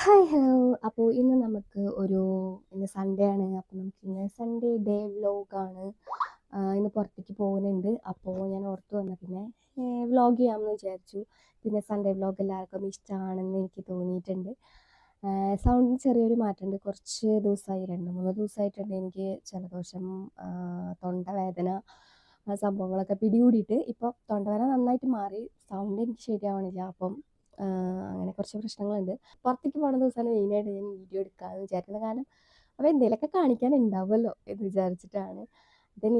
Hi hello. അപ്പോൾ ഇന്ന് നമുക്ക് ഇന്ന് സൺഡേ ആണ്. അപ്പോൾ നമുക്ക് ഇന്ന് സൺഡേ ഡേ വ്ലോഗാണ്. ഇന്ന് പുറത്തേക്ക് പോകുന്നുണ്ട്. അപ്പോൾ ഞാൻ ഓർത്തു വന്ന പിന്നെ വ്ലോഗ് ചെയ്യാമെന്ന് വിചാരിച്ചു. പിന്നെ സൺഡേ വ്ലോഗ് എല്ലാവർക്കും ഇഷ്ടമാണെന്ന് എനിക്ക് തോന്നിയിട്ടുണ്ട്. സൗണ്ടിന് ചെറിയൊരു മാറ്റമുണ്ട്. കുറച്ച് ദിവസമായി 2-3 ദിവസമായിട്ടുണ്ട് എനിക്ക് ജലദോഷം, തൊണ്ടവേദന സംഭവങ്ങളൊക്കെ പിടികൂടിയിട്ട്. ഇപ്പോൾ തൊണ്ടവേദന നന്നായിട്ട് മാറി, സൗണ്ട് എനിക്ക് ശരിയാവണില്ല. അപ്പം അങ്ങനെ കുറച്ച് പ്രശ്നങ്ങളുണ്ട്. പുറത്തേക്ക് പോകുന്ന ദിവസമാണ് മെയിനായിട്ട് ഞാൻ വീഡിയോ എടുക്കാമെന്ന് വിചാരിക്കുന്നത്. കാരണം അപ്പോൾ എന്തെങ്കിലുമൊക്കെ കാണിക്കാനുണ്ടാവുമല്ലോ എന്ന് വിചാരിച്ചിട്ടാണ്.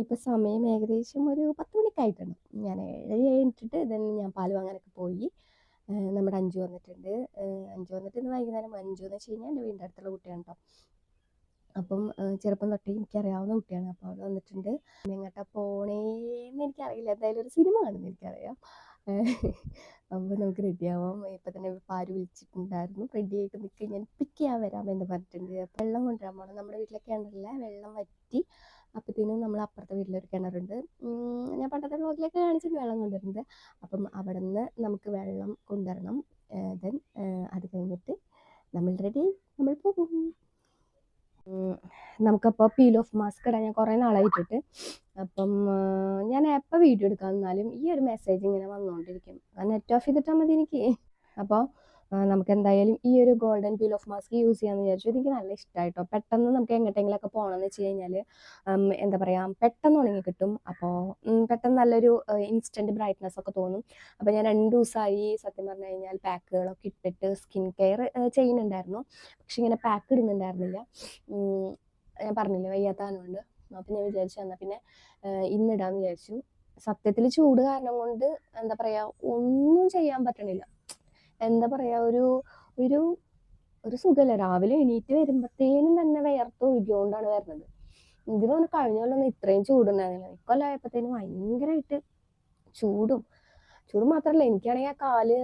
ഇപ്പോൾ സമയം ഏകദേശം ഒരു 10 മണിയൊക്കെ ആയിട്ടുണ്ട്. ഞാൻ 7 കഴിഞ്ഞിട്ട് ഞാൻ പാൽ വാങ്ങാനൊക്കെ പോയി. നമ്മുടെ അഞ്ചു വന്നിട്ടുണ്ട്. അഞ്ചു വന്നിട്ട് ഇന്ന് വൈകുന്നേരം. അഞ്ചു എന്ന് വെച്ച് കഴിഞ്ഞാൽ എൻ്റെ വീടിൻ്റെ അടുത്തുള്ള കുട്ടിയാണ് കേട്ടോ. അപ്പം ചെറുപ്പം തൊട്ടേ എനിക്കറിയാവുന്ന കുട്ടിയാണ്. അപ്പോൾ അവൾ വന്നിട്ടുണ്ട്. എങ്ങോട്ടാ പോണേന്ന് എനിക്കറിയില്ല. എന്തായാലും ഒരു സിനിമ കാണുമെന്ന് എനിക്കറിയാം. അപ്പോൾ നമുക്ക് റെഡിയാവാം. ഇപ്പം തന്നെ പാര് വിളിച്ചിട്ടുണ്ടായിരുന്നു. റെഡി ആയിട്ട് നിൽക്കുക, ഞാൻ പിക്ക് ചെയ്യാൻ വരാമെന്ന് പറഞ്ഞിട്ടുണ്ട്. അപ്പോൾ വെള്ളം കൊണ്ടുവരാൻ പോകണം. നമ്മുടെ വീട്ടിലെ കിണറിലെ വെള്ളം വറ്റി. അപ്പോഴത്തേനും നമ്മൾ അപ്പുറത്തെ വീട്ടിലൊരു കിണറുണ്ട്. ഞാൻ പണ്ടത്തെ വ്ലോഗിലൊക്കെ കാണിച്ചിട്ട് വെള്ളം കൊണ്ടുവരുന്നത്. അപ്പം അവിടെ നിന്ന് നമുക്ക് വെള്ളം കൊണ്ടുവരണം. ദെൻ അത് കഴിഞ്ഞിട്ട് നമ്മൾ റെഡി, നമ്മൾ പോകും. നമുക്കപ്പോൾ പീൽ ഓഫ് മാസ്ക് ഇടാൻ ഞാൻ കുറേ നാളായിട്ടിട്ട്. അപ്പം ഞാൻ എപ്പോൾ വീഡിയോ എടുക്കാൻ നിന്നാലും ഈ ഒരു മെസ്സേജ് ഇങ്ങനെ വന്നുകൊണ്ടിരിക്കും. നെറ്റ് ഓഫ് ചെയ്തിട്ടാൽ മതി എനിക്ക്. അപ്പോൾ നമുക്ക് എന്തായാലും ഈ ഒരു golden peel off mask use ചെയ്യാമെന്ന് വിചാരിച്ചു. എനിക്ക് നല്ല ഇഷ്ടമായിട്ടോ. പെട്ടെന്ന് നമുക്ക് എങ്ങോട്ടെങ്കിലൊക്കെ പോകണമെന്ന് വെച്ച് കഴിഞ്ഞാൽ എന്താ പറയുക, പെട്ടെന്ന് ഉണങ്ങി കിട്ടും. അപ്പോൾ പെട്ടെന്ന് നല്ലൊരു ഇൻസ്റ്റൻറ്റ് ബ്രൈറ്റ്നസ് ഒക്കെ തോന്നും. അപ്പോൾ ഞാൻ 2 ദിവസമായി സത്യം പറഞ്ഞു കഴിഞ്ഞാൽ പാക്കുകളൊക്കെ ഇട്ടിട്ട് സ്കിൻ കെയർ ചെയ്യുന്നുണ്ടായിരുന്നു. പക്ഷെ ഇങ്ങനെ പാക്ക് ഇടുന്നുണ്ടായിരുന്നില്ല. ഞാൻ പറഞ്ഞില്ലേ വയ്യാത്തതുകൊണ്ട്. അപ്പം ഞാൻ വിചാരിച്ചു എന്നാൽ പിന്നെ ഇന്നിടാമെന്ന് വിചാരിച്ചു. സത്യത്തിൽ ചൂട് കാരണം കൊണ്ട് എന്താ പറയുക, ഒന്നും ചെയ്യാൻ പറ്റണില്ല. എന്താ പറയുക, ഒരു ഒരു ഒരു സുഖമില്ല. രാവിലെ എണീറ്റ് വരുമ്പോഴത്തേനും തന്നെ വിയർത്ത് ഒഴുകിയോണ്ടാണ് വരുന്നത്. എനിക്ക് തോന്നുന്നു കഴിഞ്ഞ കൊല്ലമൊന്നും ഇത്രയും ചൂടുണ്ടായിരുന്നില്ല. ഇക്കൊല്ലമായപ്പോഴത്തേനും ഭയങ്കരമായിട്ട് ചൂട് മാത്രമല്ല, എനിക്കാണെങ്കിൽ ആ കാല്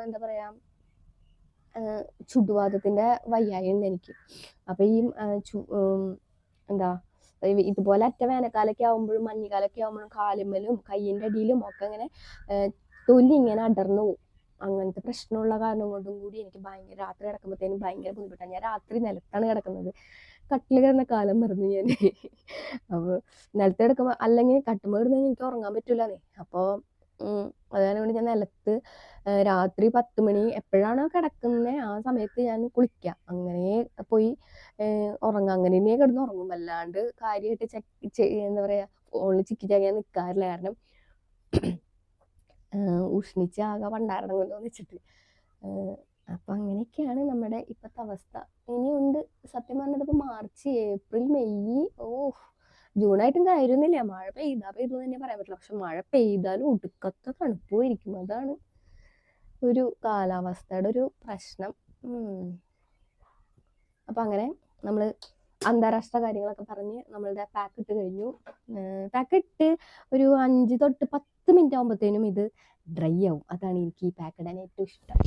എന്താ പറയുക, ചുടുവാദത്തിൻ്റെ വയ്യായി ഉണ്ട് എനിക്ക്. അപ്പോൾ ഈ എന്താ ഇതുപോലെ അറ്റ വേനൽക്കാലൊക്കെ ആകുമ്പോഴും മഞ്ഞുകാലൊക്കെ ആകുമ്പോഴും കാലുമ്മലും കയ്യിൻ്റെ അടിയിലും ഒക്കെ ഇങ്ങനെ തൊലി ഇങ്ങനെ അടർന്നു പോകും. അങ്ങനത്തെ പ്രശ്നമുള്ള കാരണം കൊണ്ടും കൂടി എനിക്ക് ഭയങ്കര രാത്രി കിടക്കുമ്പോഴത്തേനും ഭയങ്കര ബുദ്ധിമുട്ടാണ്. ഞാൻ രാത്രി നിലത്താണ് കിടക്കുന്നത്. കട്ടിൽ കിടന്ന കാലം മറന്നു ഞാൻ. അപ്പോൾ നിലത്ത് കിടക്കുമ്പോൾ, അല്ലെങ്കിൽ കട്ടുമ്പോൾ കിടന്നാൽ എനിക്ക് ഉറങ്ങാൻ പറ്റില്ലാന്നേ. അപ്പോൾ അതുകൊണ്ട് ഞാൻ നിലത്ത് രാത്രി 10 മണി എപ്പോഴാണോ കിടക്കുന്നത് ആ സമയത്ത് ഞാൻ കുളിക്കുക, അങ്ങനെ പോയി ഉറങ്ങുക. അങ്ങനെ തന്നെ കിടന്ന് ഉറങ്ങും. അല്ലാണ്ട് കാര്യമായിട്ട് എന്താ പറയുക, ഫോണിൽ ചിക്കി ചകയാൻ നിൽക്കാറില്ല. കാരണം ഉഷ്ണിച്ച് ആകെ പണ്ടാരണം കൊണ്ടോന്ന് വെച്ചിട്ട്. അപ്പം അങ്ങനെയൊക്കെയാണ് നമ്മുടെ ഇപ്പോഴത്തെ അവസ്ഥ. ഇനിയുണ്ട് സത്യം പറഞ്ഞത്. ഇപ്പോൾ മാർച്ച്, ഏപ്രിൽ, മെയ്, ജൂണായിട്ടും കാര്യമൊന്നുമില്ല. മഴ പെയ്തു തന്നെ പറയാൻ പറ്റില്ല. പക്ഷെ മഴ പെയ്താലും ഒടുക്കത്തെ തണുപ്പുമായിരിക്കും. അതാണ് ഒരു കാലാവസ്ഥയുടെ ഒരു പ്രശ്നം. അപ്പം അങ്ങനെ നമ്മൾ അന്താരാഷ്ട്ര കാര്യങ്ങളൊക്കെ പറഞ്ഞ് നമ്മളുടെ പാക്ക് ഇട്ട് കഴിഞ്ഞു. പാക്ക് ഇട്ട് ഒരു 5 തൊട്ട് 10 മിനിറ്റ് ആകുമ്പോഴത്തേനും ഇത് ഡ്രൈ ആവും. അതാണ് എനിക്ക് ഈ പാക്ക് ഇടാൻ ഏറ്റവും ഇഷ്ടം.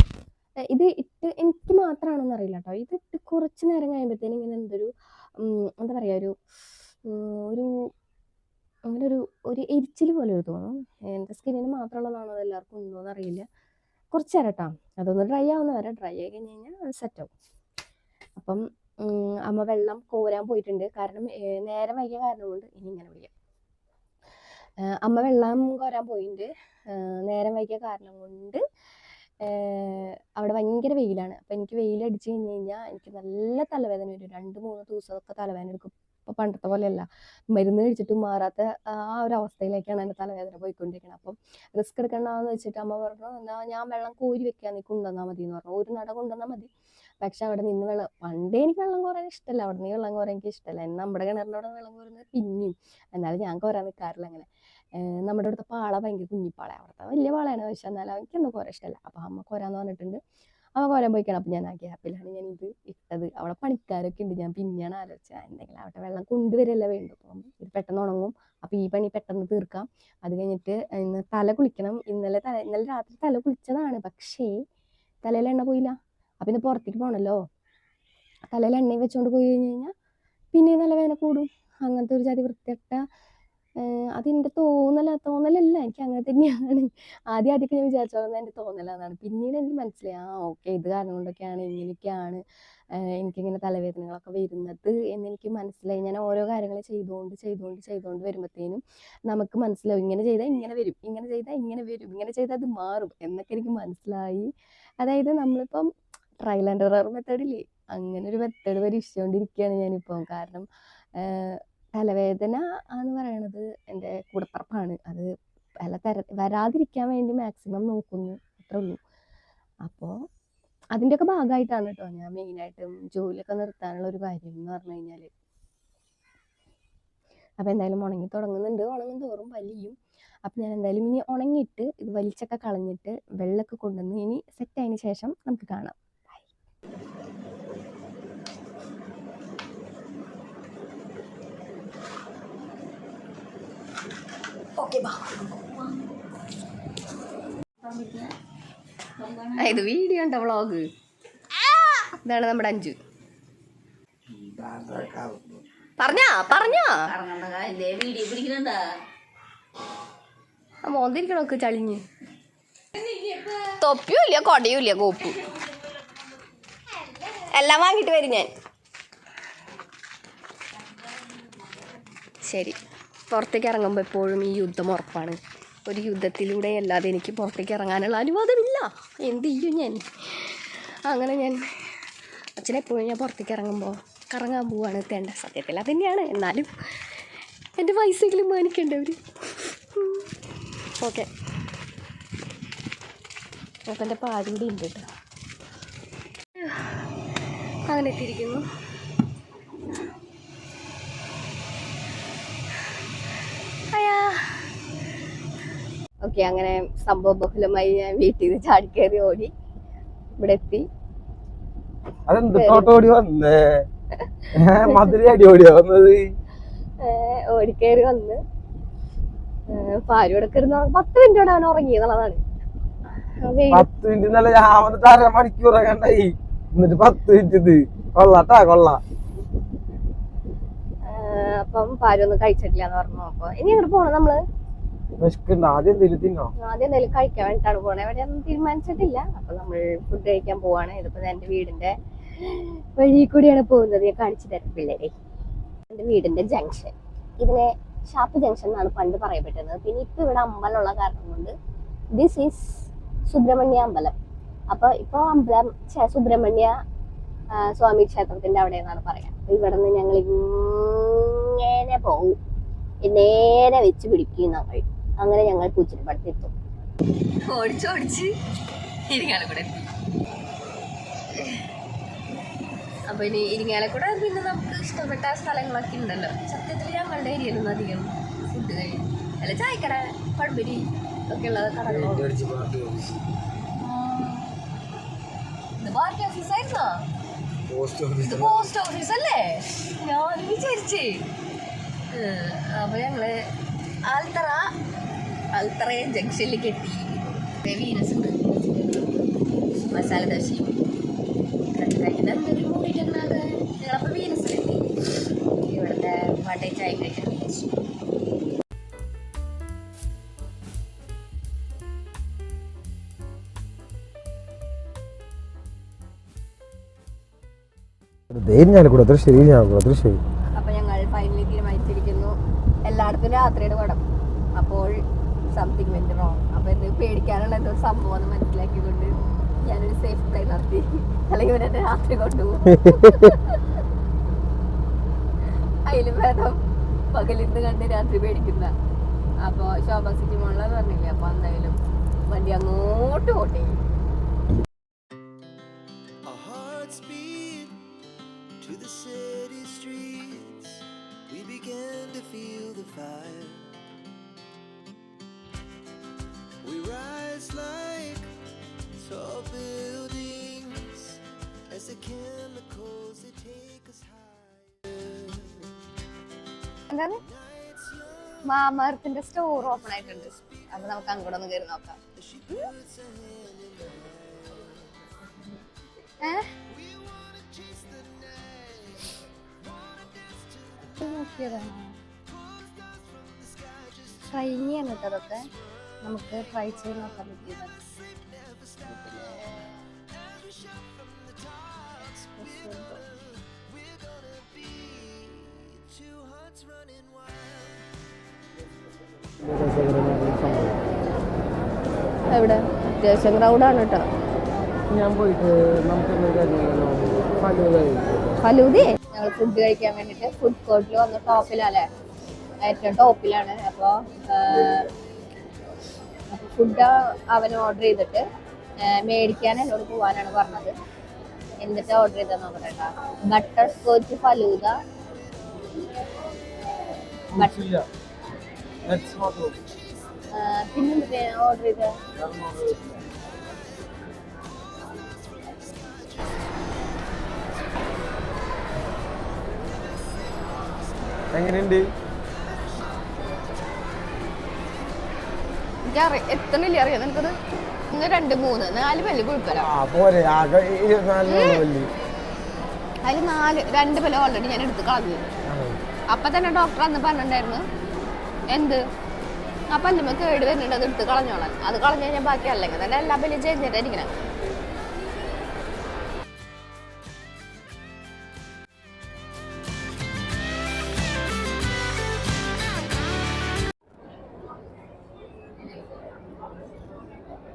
ഇത് ഇട്ട് എനിക്ക് മാത്രമാണെന്ന് അറിയില്ല കേട്ടോ. ഇതിട്ട് കുറച്ച് നേരം കഴിയുമ്പോഴത്തേനും ഇങ്ങനെ എന്താ പറയുക, ഒരു അങ്ങനെ ഒരു എരിച്ചിൽ പോലെ തോന്നും. എൻ്റെ സ്കിന്നിന് മാത്രമുള്ളതാണോ അത് എല്ലാവർക്കും ഉണ്ടോയെന്ന് അറിയില്ല. കുറച്ച് നേരം കേട്ടോ, അതൊന്ന് ഡ്രൈ ആവുന്ന വരെ. ഡ്രൈ ആയി കഴിഞ്ഞ് കഴിഞ്ഞാൽ സെറ്റാവും. അപ്പം അമ്മ വെള്ളം കോരാൻ പോയിട്ടുണ്ട്. കാരണം നേരം വൈകിയ കാരണം കൊണ്ട് ഇനി ഇങ്ങനെ വിളിക്കാം. അമ്മ വെള്ളം കോരാൻ പോയിട്ടുണ്ട്. നേരം വൈകിയ കാരണം കൊണ്ട് അവിടെ ഭയങ്കര വെയിലാണ്. അപ്പം എനിക്ക് വെയിലടിച്ച് കഴിഞ്ഞ് കഴിഞ്ഞാൽ എനിക്ക് നല്ല തലവേദന വരും. 2-3 ദിവസമൊക്കെ തലവേദന എടുക്കും. ഇപ്പോൾ പണ്ടത്തെ പോലെയല്ല, മരുന്ന് കഴിച്ചിട്ടും മാറാത്ത ആ ഒരു അവസ്ഥയിലേക്കാണ് എൻ്റെ തലവേദന പോയിക്കൊണ്ടിരിക്കുന്നത്. അപ്പം റിസ്ക് എടുക്കണ്ടെന്ന് വെച്ചിട്ട് അമ്മ പറഞ്ഞു, എന്നാൽ ഞാൻ വെള്ളം കോരി വെക്കാൻ, നീ കൊണ്ടുവന്നാൽ മതി എന്ന് പറഞ്ഞു. ഒരു നട കൊണ്ടുവന്നാൽ മതി. പക്ഷെ അവിടെ നിന്ന് പണ്ടേ എനിക്ക് വെള്ളം കോരാൻ ഇഷ്ടമല്ല. അവിടെ നിന്ന് വെള്ളം കോരാൻ എനിക്ക് ഇഷ്ടമല്ല. നമ്മുടെ കിണറിനോട് വെള്ളം കോരുന്നത് പിന്നെയും. എന്നാലും ഞാൻ കോരാൻ നിൽക്കാറില്ല അങ്ങനെ. നമ്മുടെ അടുത്ത പാള ഭയങ്കര കുഞ്ഞിപ്പാളയാണ്. അവിടുത്തെ വലിയ പാളയാണ്. പക്ഷെ എന്നാലും എനിക്കൊന്നും കോരാൻ ഇഷ്ടമല്ല. അപ്പോൾ അമ്മ കോരാന്ന് പറഞ്ഞിട്ടുണ്ട്. അമ്മ കോരാൻ പോയിക്കണം. അപ്പം ഞാൻ ആ ഗ്യാപ്പിലാണ് ഞാൻ ഇത് ഇട്ടത്. അവിടെ പണിക്കാരൊക്കെ ഉണ്ട്. ഞാൻ പിന്നെയാണ് ആലോചിച്ചത് എന്തെങ്കിലും അവിടെ വെള്ളം കൊണ്ടുവരല്ല വേണ്ടു. അപ്പം ഇത് പെട്ടെന്ന് ഉണങ്ങും. അപ്പോൾ ഈ പണി പെട്ടെന്ന് തീർക്കാം. അത് കഴിഞ്ഞിട്ട് ഇന്ന് തല കുളിക്കണം. ഇന്നലെ രാത്രി തല കുളിച്ചതാണ്. പക്ഷേ തലയിൽ എണ്ണ പോയില്ല. അപ്പം ഇന്ന് പുറത്തേക്ക് പോകണമല്ലോ. തലയിൽ എണ്ണയും വെച്ചുകൊണ്ട് പോയി കഴിഞ്ഞ് കഴിഞ്ഞാൽ പിന്നെ തലവേദന കൂടും. അങ്ങനത്തെ ഒരു ജാതി വൃത്തികെട്ട അതെൻ്റെ തോന്നലല്ല, എനിക്ക് അങ്ങനെ തന്നെയാണ്. ആദ്യമൊക്കെ ഞാൻ വിചാരിച്ചോളാം എൻ്റെ തോന്നലാന്നാണ്. പിന്നീട് എനിക്ക് മനസ്സിലായി, ഓക്കെ, ഇത് കാരണം കൊണ്ടൊക്കെയാണ്, ഇങ്ങനെയൊക്കെയാണ് എനിക്കിങ്ങനെ തലവേദനകളൊക്കെ വരുന്നത് എന്നെനിക്ക് മനസ്സിലായി. ഞാൻ ഓരോ കാര്യങ്ങൾ ചെയ്തുകൊണ്ട് വരുമ്പോഴത്തേനും നമുക്ക് മനസ്സിലാവും, ഇങ്ങനെ ചെയ്താൽ ഇങ്ങനെ വരും, ഇങ്ങനെ ചെയ്താൽ ഇങ്ങനെ വരും, ഇങ്ങനെ ചെയ്താൽ അത് മാറും എന്നൊക്കെ എനിക്ക് മനസ്സിലായി. അതായത് നമ്മളിപ്പം ട്രയൽ ആൻഡ് എറർ മെത്തേഡില്ലേ, അങ്ങനെ ഒരു മെത്തേഡ് പരീക്ഷിച്ചുകൊണ്ടിരിക്കുകയാണ് ഞാനിപ്പം. കാരണം തലവേദന എന്ന് പറയണത് എൻ്റെ കൂടപ്പിറപ്പാണ്. അത് വരാതിരിക്കാൻ വേണ്ടി മാക്സിമം നോക്കുന്നു, അത്രേ ഉള്ളൂ. അപ്പോൾ അതിൻ്റെയൊക്കെ ഭാഗമായിട്ടാണ് കേട്ടോ ഞാൻ മെയിനായിട്ടും ജോലിയൊക്കെ നിർത്താനുള്ള ഒരു കാര്യം എന്ന് പറഞ്ഞു കഴിഞ്ഞാൽ. അപ്പോൾ എന്തായാലും ഉണങ്ങി തുടങ്ങുന്നുണ്ട്, ഉണങ്ങും തോറും വലിയും. അപ്പം ഞാൻ എന്തായാലും ഇനി ഉണങ്ങിയിട്ട് ഇത് വലിച്ചൊക്കെ കളഞ്ഞിട്ട് വെള്ളമൊക്കെ കൊണ്ടുവന്ന് ഇനി സെറ്റായതിന് ശേഷം നമുക്ക് കാണാം. ഇത് വീഡിയോ ഉണ്ടോ, വ്ളോഗ്? ഇതാണ് നമ്മുടെ അഞ്ചു. പറഞ്ഞോ മോന്തിരിക്കണോക്ക് ചളിഞ്ഞ്. തൊപ്പിയുമില്ല, കൊടയുമില്ല, കോപ്പ് എല്ലാം വാങ്ങിട്ട് വരും ഞാൻ. ശരി, പുറത്തേക്ക് ഇറങ്ങുമ്പോൾ എപ്പോഴും ഈ യുദ്ധം ഉറപ്പാണ്. ഒരു യുദ്ധത്തിലൂടെ അല്ലാതെ എനിക്ക് പുറത്തേക്ക് ഇറങ്ങാനുള്ള അനുവാദമില്ല. എന്ത് ചെയ്യും ഞാൻ? അങ്ങനെ ഞാൻ അച്ഛനെപ്പോഴും ഞാൻ പുറത്തേക്ക് ഇറങ്ങുമ്പോൾ കറങ്ങാൻ പോവാണ് തേണ്ട. സത്യത്തിൽ അതുതന്നെയാണ്, എന്നാലും എൻ്റെ പൈസയെങ്കിലും മാനിക്കേണ്ടവർ. ഓക്കെ, അപ്പം എൻ്റെ പാടിയുടെ ഉണ്ട് കേട്ടോ. അങ്ങനെ എത്തിയിരിക്കുന്നു. ഓക്കെ, അങ്ങനെ സംഭവ ബഹുലമായി ഞാൻ വീട്ടിൽ നിന്ന് ചാടിക്കയറി ഓടി ഇവിടെ എത്തി. ഓടിക്കയറി വന്ന് പാരോടൊക്കെ ഇരുന്ന് 10 മിനിറ്റോടെ അവൻ ഉറങ്ങി എന്നുള്ളതാണ്. 10 മിനിറ്റ് അരമണിക്കൂർ കണ്ടായി, എന്നിട്ട് 10 മിനിറ്റ് കൊള്ളാം. അപ്പം പാരു ഒന്നും കഴിച്ചിട്ടില്ല എന്ന് പറഞ്ഞു. അപ്പൊ ഇനി എങ്ങോട്ട് പോണം നമ്മള്? ആദ്യം എന്തെങ്കിലും കഴിക്കാൻ വേണ്ടിട്ടാണ് പോണേ. എവിടെയൊന്നും തീരുമാനിച്ചിട്ടില്ല. അപ്പൊ നമ്മൾ ഫുഡ് കഴിക്കാൻ പോവാണ്. ഇതിപ്പോ എന്റെ വീടിന്റെ വഴി കൂടിയാണ് പോകുന്നത്. ഞാൻ കാണിച്ചു തരാം പിള്ളേരെ. എന്റെ വീടിന്റെ ജംഗ്ഷൻ, ഇതിനെ ഷാപ്പ് ജംഗ്ഷൻ എന്നാണ് പണ്ട് പറയപ്പെട്ടത്. പിന്നെ ഇപ്പൊ ഇവിടെ അമ്പലമുള്ള കാരണം കൊണ്ട് ദിസ് ഈസ് സുബ്രഹ്മണ്യ അമ്പലം. അപ്പൊ ഇപ്പൊ അമ്പലം സുബ്രഹ്മണ്യ സ്വാമി ക്ഷേത്രത്തിന്റെ അവിടെ എന്നാണ് പറയാം. അപ്പൊ ഇവിടെ നിന്ന് ഞങ്ങൾ ഇങ്ങനെ പോകും, നേരെ വെച്ച് പിടിക്കും നമ്മൾ. അങ്ങനെ ഞങ്ങൾ പൂച്ചിരിപ്പടത്തെത്തും. ഓടിച്ച് ഇരിങ്ങാലക്കുട എത്തി. അപ്പൊ ഇനി ഇരിങ്ങാലക്കുട പിന്നെ നമുക്ക് ഇഷ്ടപ്പെട്ട സ്ഥലങ്ങളൊക്കെ ഉണ്ടല്ലോ. സത്യത്തിൽ ഞങ്ങളുടെ ഏരിയയിലൊന്നും അധികം ഫുഡ് കഴിയും അല്ല, ചായക്കട, പഴംപൊരി ഒക്കെ ഉള്ളത് കടകളോ. ഇത് പാർട്ടി ഓഫീസായിരുന്നോ? ഇത് പോസ്റ്റ് ഓഫീസ് അല്ലേ? ഞാൻ വിചാരിച്ചേ. അപ്പൊ ഞങ്ങള് ആൽത്തറ ജംഗ്ഷനിലേക്ക് എത്തി. വീനസ് ഉണ്ട്, മസാല ദോശയും ഞങ്ങളപ്പോ വീനസിലെത്തി. ഇവിടുത്തെ വടയും ചായ കഴിക്കാൻ വിചാരിച്ചു. അപ്പൊ ഞങ്ങൾ ഫൈനലി തീരുമാനിച്ചിരിക്കുന്നു, എല്ലായിടത്തും രാത്രിയുടെ പടം. അപ്പോൾ സംതിങ് വെന്റ് റോങ്. അപ്പൊ ഇത് പേടിക്കാനുള്ള എന്തോ സംഭവം മനസ്സിലാക്കിക്കൊണ്ട് ഞാനൊരു സേഫ് പ്ലേ നടത്തി. അല്ലെങ്കിൽ ഇവരെന്നെ രാത്രി കൊണ്ടുപോകും. അതിലും ഭേദം പകലിന്ന് കണ്ട് രാത്രി പേടിക്കുന്ന. അപ്പൊ ശോഭ സിറ്റി മോളിലെന്ന് പറഞ്ഞില്ലേ, അപ്പൊ എന്തായാലും വണ്ടി അങ്ങോട്ട് പോട്ടെ. Tall buildings as the chemicals they take us higher. എന്താണ് മാമരത്തിന്റെ സ്റ്റോർ ഓപ്പൺ ആയിട്ടുണ്ട്. അപ്പൊ നമുക്ക് അങ്ങോട്ടൊന്ന് കയറി നോക്കാം. നോക്കിയതാണ് ട്രൈങ് ചെയ്യണം കേട്ടോ അതൊക്കെ നമുക്ക് ട്രൈ ചെയ്ത് നോക്കാൻ പറ്റിയത്. എവിടെ അത്യാവശ്യം ക്രൗഡാണ് കേട്ടോ. ഞാൻ പോയിട്ട് ഫലൂദേ ഞങ്ങൾ ഫുഡ് കഴിക്കാൻ വേണ്ടിട്ട് ഫുഡ് കോർട്ടിൽ വന്ന ടോപ്പിലല്ലേ, ഏറ്റവും ടോപ്പിലാണ്. അപ്പോൾ ഫുഡ് അവൻ ഓർഡർ ചെയ്തിട്ട് മേടിക്കാൻ എന്നോട് പോകാനാണ് പറഞ്ഞത്. എന്നിട്ട് ഓർഡർ ചെയ്താൽ നോക്കട്ടെ. ബട്ടർ സ്കോച്ച് ഫലൂദ, പിന്നെ ഓർഡർ ചെയ്ത എങ്ങനെയുണ്ട്? എനിക്കറിയാം എത്തണില്ല, അറിയാം നിനക്കത്. 1 2 3 4 പല്ല് കുഴപ്പമില്ല. അതിൽ 2 പല്ല് ഓൾറെഡി ഞാൻ എടുത്ത് കളഞ്ഞു. അപ്പൊ തന്നെ ഡോക്ടർ അന്ന് പറഞ്ഞിട്ടുണ്ടായിരുന്നു എന്ത് ആ പല്ലുമ്മ കേട് വരുന്നുണ്ട്, അത് എടുത്ത് കളഞ്ഞോളാൻ. അത് കളഞ്ഞു കഴിഞ്ഞാൽ ബാക്കി അല്ലെങ്കിൽ തന്നെ എല്ലാ പല്ലും ചെയ്തിട്ടായിരിക്കണം.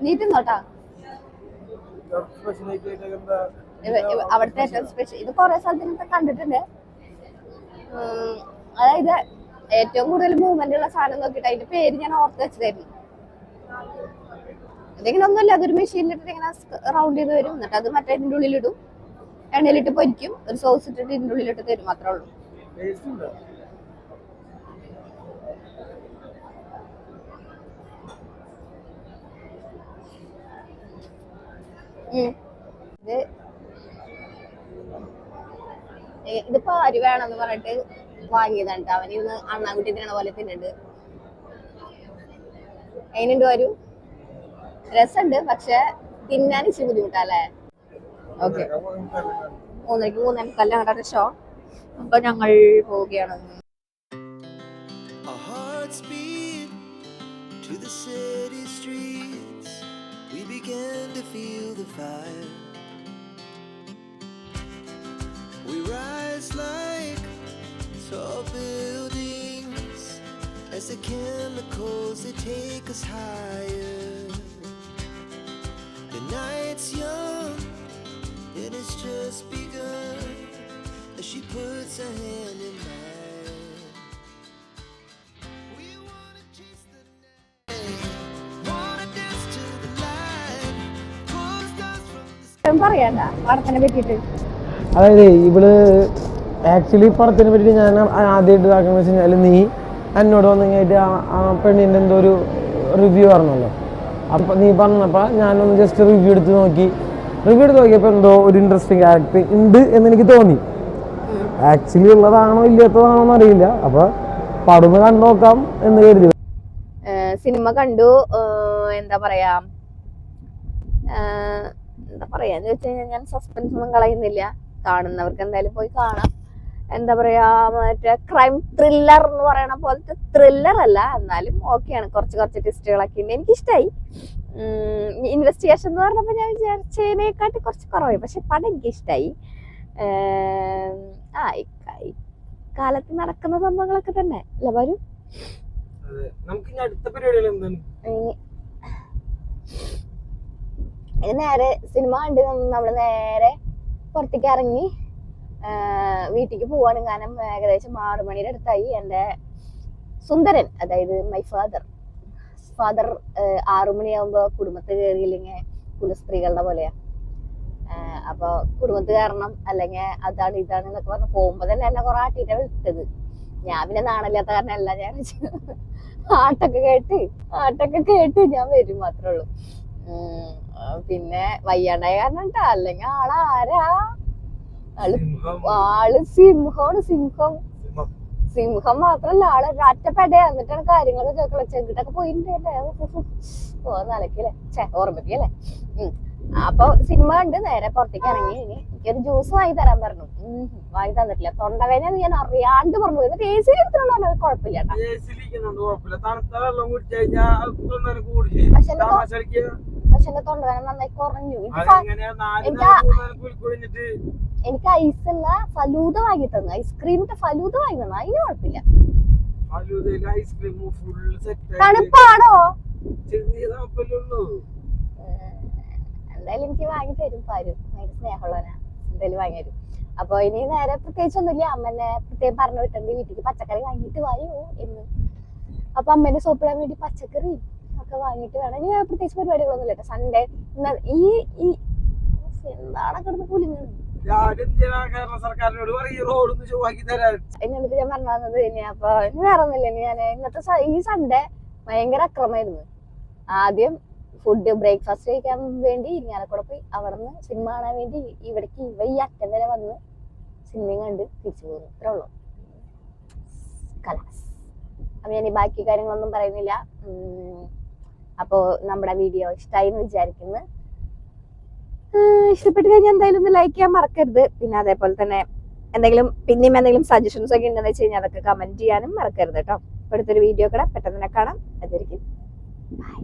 നീ തിന്നോട്ടാ. അവിടുത്തെ ഏറ്റവും സ്പെഷ്യൽ ഇത് കുറെ സ്ഥലത്തിനൊക്കെ കണ്ടിട്ടുണ്ട്. അതായത് ഏറ്റവും കൂടുതൽ മൂവ്മെന്റ് ഉള്ള സാധനം നോക്കിയിട്ട് അതിന്റെ പേര് ഞാൻ ഓർത്ത് വെച്ചതായിരുന്നു. അതിങ്ങനെ ഒന്നുമില്ല, അതൊരു മെഷീനിലിട്ട് ഇങ്ങനെ റൗണ്ട് ചെയ്ത് വരും. എന്നിട്ട് അത് മറ്റേ ഇതിന്റെ ഉള്ളിലിടും, എണ്ണയിലിട്ട് പൊരിക്കും, ഒരു സോസ് ഇട്ടിട്ട് ഇതിന്റെ ഉള്ളിലിട്ട് തരും, മാത്രമേ ഉള്ളൂ. ഇതിപ്പോ അരി വേണമെന്ന് പറഞ്ഞിട്ട് വാങ്ങിയതാണ്. അവനിന്ന് അണ്ണാൻകുട്ടി തിന്നണ പോലെ തിന്നുണ്ട്. അതിനുണ്ട് വരും രസമുണ്ട്, പക്ഷെ തിന്നാൻ ഇച്ചിരി ബുദ്ധിമുട്ടല്ലേ. ഓക്കെ 3:30 3:45 അങ്ങോട്ട് ഷോ. അപ്പൊ ഞങ്ങൾ പോവുകയാണ്. Our hearts beat to the city streets. We began to feel the fire. We rise like tall buildings as the chemicals they take us higher. The night's young and it's just begun as she puts her hand in mine. We wanna chase the night, wanna dance to the light, pull stars from the പറയണ്ട പടത്തിനെ പറ്റിട്ട്. അതായത് ഇവള് actually പടത്തിനെ പറ്റി ഞാൻ ആദ്യമായിട്ട് ഇതാക്കുന്നത് വെച്ച് കഴിഞ്ഞാൽ നീ എന്നോട് വന്നു കഴിഞ്ഞിട്ട് ആ പെണ്ണിൻ്റെ എന്തോ ഒരു റിവ്യൂ പറഞ്ഞല്ലോ. അപ്പം നീ പറഞ്ഞപ്പോൾ ഞാനൊന്ന് ജസ്റ്റ് റിവ്യൂ എടുത്ത് നോക്കിയപ്പോൾ എന്തോ ഒരു ഇൻട്രസ്റ്റിംഗ് ആക്ടിങ് ഉണ്ട് എന്ന് എനിക്ക് തോന്നി. ആക്ച്വലി ഉള്ളതാണോ ഇല്ലാത്തതാണോ എന്ന് അറിയില്ല. അപ്പോൾ പടം കണ്ടു നോക്കാം എന്ന് കരുതി. സിനിമ കണ്ടു. എന്താ പറയാന്ന് വെച്ച് കഴിഞ്ഞാൽ ഞാൻ സസ്പെൻസ് ഒന്നും കളയുന്നില്ല. കാണുന്നവർക്ക് എന്തായാലും പോയി കാണാം. എന്താ പറയാ, മറ്റേ ക്രൈം ത്രില്ലർ എന്ന് പറയണ പോലത്തെ ത്രില്ലർ അല്ല, എന്നാലും ഓക്കെയാണ്. കുറച്ച് ട്വിസ്റ്റുകളൊക്കെ ഉണ്ട്, എനിക്കിഷ്ടമായി. ഇൻവെസ്റ്റിഗേഷൻ എന്ന് പറഞ്ഞപ്പോൾ ഞാൻ വിചാരിച്ചതിനെക്കാട്ടി കുറച്ച് കുറവായി, പക്ഷെ പടം എനിക്കിഷ്ടമായി. കാലത്ത് നടക്കുന്ന സംഭവങ്ങളൊക്കെ തന്നെ അല്ല വരും. നേരെ സിനിമ കണ്ട് നമ്മള് നേരെ പുറത്തേക്ക് ഇറങ്ങി വീട്ടിലേക്ക് പോവാണ്. കാരണം ഏകദേശം 6 മണിയുടെ അടുത്തായി. എൻ്റെ സുന്ദരൻ, അതായത് മൈ ഫാദർ 6 മണിയാകുമ്പോ കുടുംബത്ത് കയറിയില്ലെങ്കിൽ കുലസ്ത്രീകളുടെ പോലെയാ. അപ്പൊ കുടുംബത്ത് കയറണം, അല്ലെങ്കിൽ അതാണ് ഇതാണ് എന്നൊക്കെ പറഞ്ഞ് പോകുമ്പോ തന്നെ എന്നെ കുറെ ആട്ടിട്ടാ വിട്ടത്. ഞാൻ പിന്നെ നാണല്ലാത്ത കാരണം എല്ലാം ഞാൻ ആട്ടൊക്കെ കേട്ട് ഞാൻ വരും, മാത്രമേ ഉള്ളൂ. പിന്നെ വയ്യാണ്ടായ കാരണം കേട്ടാ, അല്ലെങ്കിൽ ആളാരാ, ആള് സിംഹം മാത്രല്ല, ആള് ഒറ്റപ്പെടയാ. എന്നിട്ടാണ് കാര്യങ്ങളൊക്കെ ചെങ്കിട്ടൊക്കെ പോയിട്ടല്ലേ. നലക്കല്ലേ ഓർമ്മിപ്പിക്കല്ലേ. അപ്പൊ സിനിമ കണ്ട് നേരെ പുറത്തേക്ക് ഇറങ്ങി. ഇനി എനിക്കൊരു ജ്യൂസ് വാങ്ങി തരാൻ പറഞ്ഞു. വാങ്ങി തന്നിട്ടില്ല. തൊണ്ടവേദന ഞാൻ അറിയാണ്ട് പറഞ്ഞു പോയി. എന്നിട്ട് AC എടുത്തിട്ടുണ്ടോ കുഴപ്പമില്ല കേട്ടോ. പക്ഷെ എന്റെ തൊണ്ടവേദന നന്നായി കുറഞ്ഞു. എനിക്ക് ഐസുള്ള ഫലൂദ വാങ്ങി തന്നു. ഐസ്ക്രീമിന്റെ ഫലൂദ വാങ്ങി തന്നു. അതിന് കുഴപ്പമില്ല. തണുപ്പാണോ? എന്തായാലും എനിക്ക് വാങ്ങി തരും. പാരും ഭയങ്കര സ്നേഹമുള്ളവനാ. എന്തായാലും വാങ്ങി തരും. അപ്പൊ ഇനി നേരെ പ്രത്യേകിച്ചൊന്നുമില്ല. അമ്മനെ പ്രത്യേകം പറഞ്ഞു വിട്ടുണ്ട് വീട്ടിലേക്ക് പച്ചക്കറി വാങ്ങിയിട്ട് വായോ എന്ന്. അപ്പൊ അമ്മേനെ സോപ്പിടാൻ വേണ്ടി പച്ചക്കറി ഒക്കെ വാങ്ങിയിട്ട് വേണം. ഇനി പ്രത്യേകിച്ച് പരിപാടികളൊന്നും ഇല്ല. സൺഡേ ഈ എന്താണ് കിടന്ന് കുലുങ്ങുന്നത്. എന്നിട്ട് ഞാൻ പറഞ്ഞു തന്നത് ഇനി. അപ്പൊ ഇനി വേറെ ഒന്നുമില്ല. ഞാൻ ഇന്നത്തെ ഈ സൺഡേ ഭയങ്കര അക്രമായിരുന്നു. ആദ്യം ഫുഡ് ബ്രേക്ക്ഫാസ്റ്റ് കഴിക്കാൻ വേണ്ടി ഇരിങ്ങാലക്കുട പോയി. അവിടെ നിന്ന് സിനിമ കാണാൻ വേണ്ടി ഇവിടേക്ക് ഈ അറ്റം വരെ വന്ന് സിനിമയും കണ്ട് തിരിച്ചു പോകുന്നു. ഇത്രേ ഉള്ളൂ. കലാസ്. അപ്പൊ ഞാൻ ഈ ബാക്കി കാര്യങ്ങളൊന്നും പറയുന്നില്ല. അപ്പോ നമ്മുടെ വീഡിയോ ഇഷ്ടമായി എന്ന് വിചാരിക്കുന്നു. ഇഷ്ടപ്പെട്ട് കഴിഞ്ഞാൽ എന്തായാലും ഒന്ന് ലൈക്ക് ചെയ്യാൻ മറക്കരുത്. പിന്നെ അതേപോലെ തന്നെ പിന്നെയും എന്തെങ്കിലും സജഷൻസ് ഒക്കെ ഉണ്ടെന്ന് വെച്ച് കഴിഞ്ഞാൽ അതൊക്കെ കമന്റ് ചെയ്യാനും മറക്കരുത് കേട്ടോ. അടുത്തൊരു വീഡിയോ കൂടെ പെട്ടെന്ന് തന്നെ കാണാം. അതായിരിക്കും ബൈ.